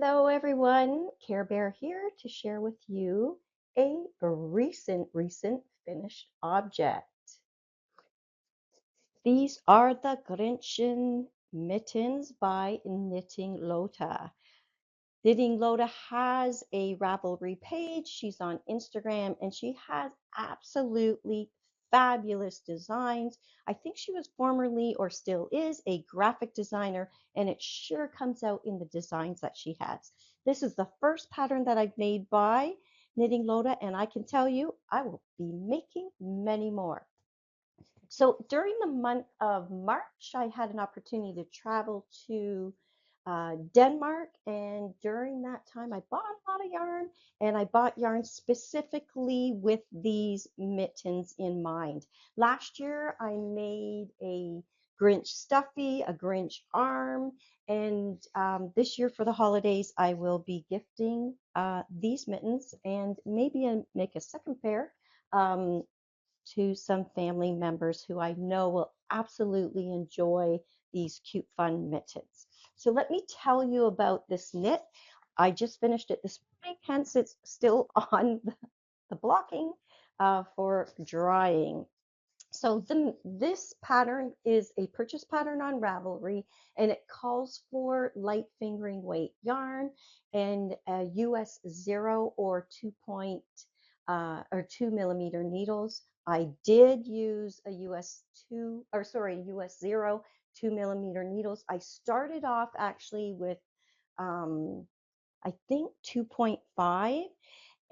Hello everyone, Care Bear here to share with you a recent finished object. These are the Grinchen Mittens by Knitting Lotta. Knitting Lotta has a Ravelry page. She's on Instagram and she has absolutely fabulous designs. I think she was formerly or still is a graphic designer, and it sure comes out in the designs that she has. This is the first pattern that I've made by Knitting Lotta, and I can tell you I will be making many more. So during the month of March, I had an opportunity to travel to Denmark, and during that time, I bought a lot of yarn, and I bought yarn specifically with these mittens in mind. Last year, I made a Grinch stuffy, a Grinch arm, and this year for the holidays, I will be gifting these mittens and maybe make a second pair. To some family members who I know will absolutely enjoy these cute, fun mittens. So let me tell you about this knit. I just finished it this morning, hence it's still on the blocking for drying. So this pattern is a purchase pattern on Ravelry, and it calls for light fingering weight yarn and a US 0 or 2 millimeter needles. I did use a US 0 2 millimeter needles. I started off actually with I think 2.5,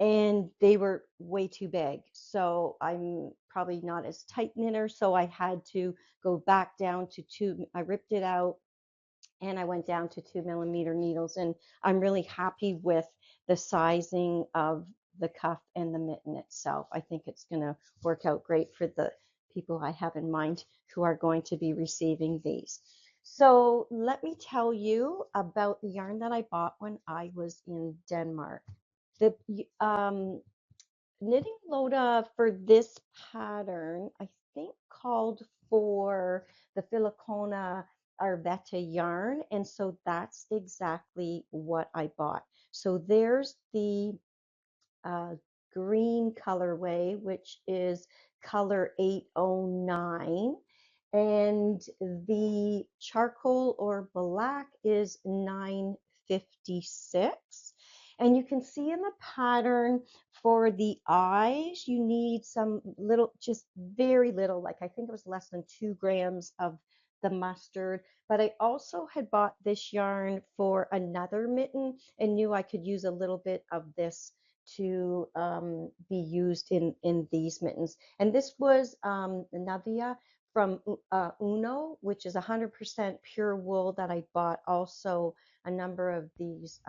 and they were way too big. So I'm probably not as tight knitter. So I had to go back down to 2. I ripped it out and I went down to 2 millimeter needles. And I'm really happy with the sizing of the cuff and the mitten itself. I think it's going to work out great for the people I have in mind who are going to be receiving these. So let me tell you about the yarn that I bought when I was in Denmark. The Knitting Lotta for this pattern, I think, called for the Filicona Arvetta yarn, and so that's exactly what I bought. So there's the green colorway, which is color 809, and the charcoal or black is 956. And you can see in the pattern for the eyes, you need some little, just very little, like I think it was less than 2 grams of the mustard. But I also had bought this yarn for another mitten and knew I could use a little bit of this to be used in these mittens. And this was Navia from Uno, which is 100% pure wool that I bought. Also a number of these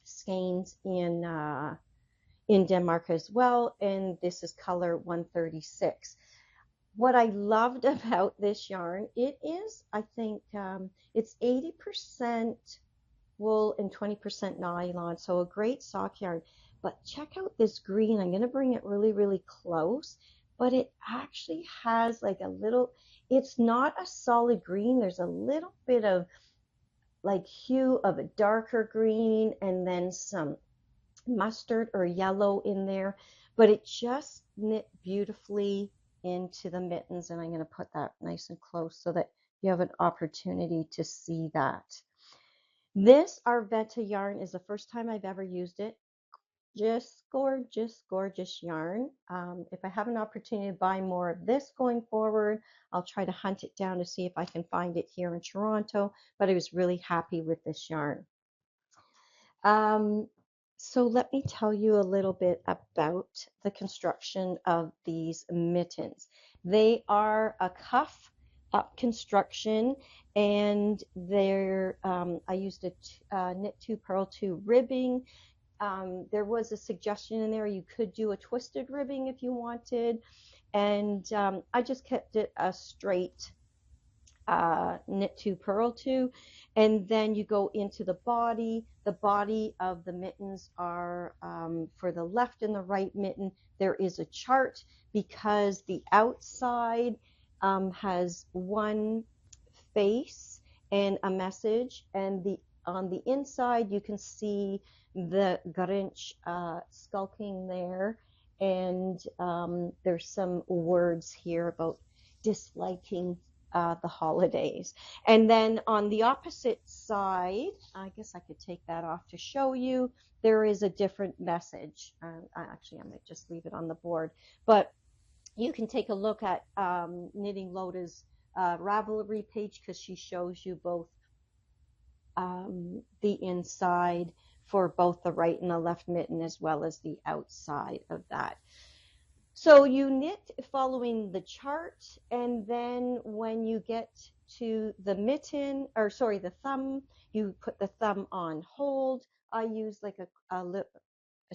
skeins in Denmark as well, and this is color 136. What I loved about this yarn, it is, I think, it's 80% wool and 20% nylon, so a great sock yarn. But check out this green. I'm going to bring it really, really close, but it actually has like a little, it's not a solid green. There's a little bit of like hue of a darker green and then some mustard or yellow in there, but it just knit beautifully into the mittens, and I'm going to put that nice and close so that you have an opportunity to see that. This Arvetta yarn is the first time I've ever used it. Just gorgeous, gorgeous yarn. If I have an opportunity to buy more of this going forward, I'll try to hunt it down to see if I can find it here in Toronto, but I was really happy with this yarn. So let me tell you a little bit about the construction of these mittens. They are a cuff up construction, and they're I used a knit 2 purl 2 ribbing. There was a suggestion in there you could do a twisted ribbing if you wanted, and I just kept it a straight knit 2 purl 2, and then you go into the body. The body of the mittens are for the left and the right mitten there is a chart, because the outside has one face and a message, and the on the inside, you can see the Grinch skulking there. And there's some words here about disliking the holidays. And then on the opposite side, I guess I could take that off to show you, there is a different message. Actually, I might just leave it on the board. But you can take a look at Knitting Lotta's Ravelry page, because she shows you both the inside for both the right and the left mitten, as well as the outside of that. So you knit following the chart, and then when you get to the mitten, or sorry, the thumb, you put the thumb on hold. I use like a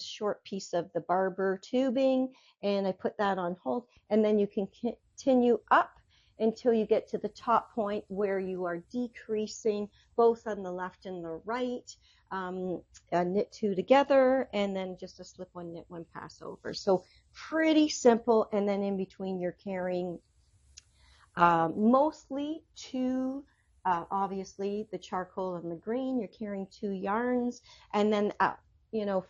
short piece of the barber tubing, and I put that on hold, and then you can continue up until you get to the top point where you are decreasing both on the left and the right. Knit two together, and then just a slip one, knit one, pass over. So pretty simple. And then in between, you're carrying mostly two, obviously the charcoal and the green, you're carrying two yarns, and then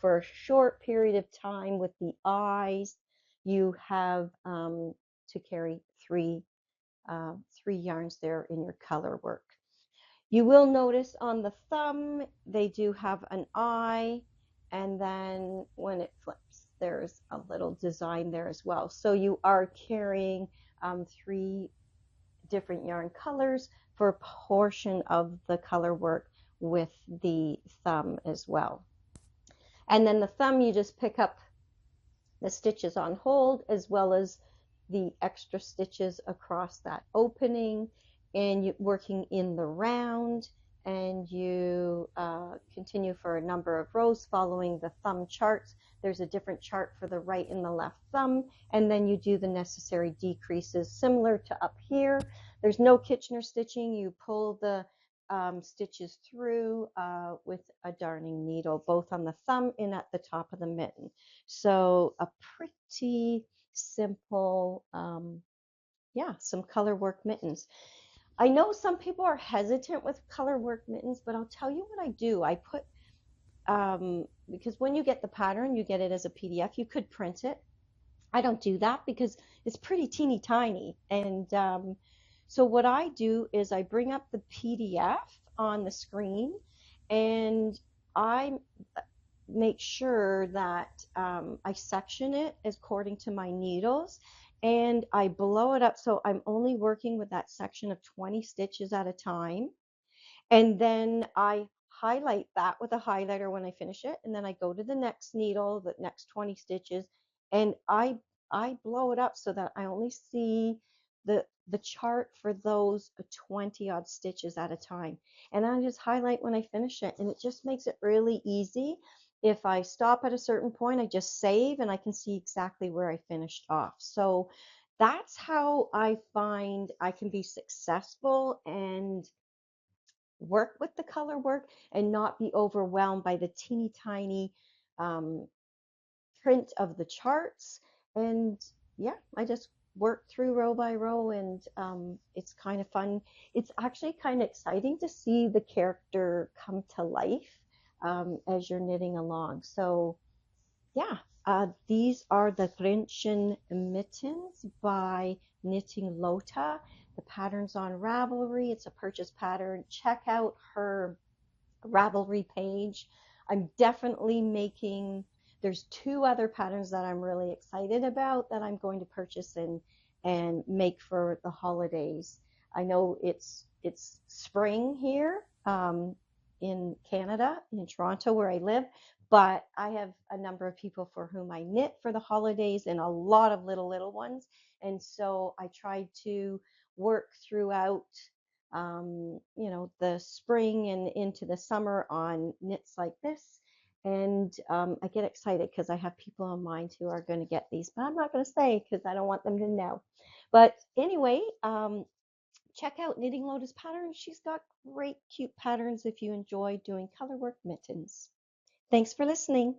for a short period of time with the eyes, you have to carry three yarns there in your color work. You will notice on the thumb, they do have an eye, and then when it flips, there's a little design there as well. So you are carrying three different yarn colors for a portion of the color work with the thumb as well. And then the thumb, you just pick up the stitches on hold, as well as the extra stitches across that opening, and you working in the round, and you continue for a number of rows following the thumb charts. There's a different chart for the right and the left thumb, and then you do the necessary decreases similar to up here. There's no Kitchener stitching. You pull the stitches through with a darning needle, both on the thumb and at the top of the mitten. So a pretty simple, some color work mittens. I know some people are hesitant with color work mittens, but I'll tell you what I do. I put, because when you get the pattern, you get it as a PDF. You could print it. I don't do that because it's pretty teeny tiny. And so what I do is I bring up the PDF on the screen, and I make sure that I section it according to my needles, and I blow it up so I'm only working with that section of 20 stitches at a time. And then I highlight that with a highlighter when I finish it, and then I go to the next needle, the next 20 stitches, and I blow it up so that I only see the chart for those 20 odd stitches at a time. And I just highlight when I finish it, and it just makes it really easy. If I stop at a certain point, I just save, and I can see exactly where I finished off. So that's how I find I can be successful and work with the color work and not be overwhelmed by the teeny tiny print of the charts. And yeah, I just work through row by row, and it's kind of fun. It's actually kind of exciting to see the character come to life as you're knitting along. So yeah, these are the Grinchen Mittens by Knitting Lotta. The pattern's on Ravelry. It's a purchase pattern. Check out her Ravelry page. I'm definitely making, there's two other patterns that I'm really excited about that I'm going to purchase and make for the holidays. I know it's spring here in Canada, in Toronto where I live, but I have a number of people for whom I knit for the holidays, and a lot of little ones. And so I tried to work throughout the spring and into the summer on knits like this. And I get excited because I have people in mind who are going to get these, but I'm not going to say because I don't want them to know. But anyway, check out Knitting Lotta's patterns. She's got great, cute patterns if you enjoy doing color work mittens. Thanks for listening.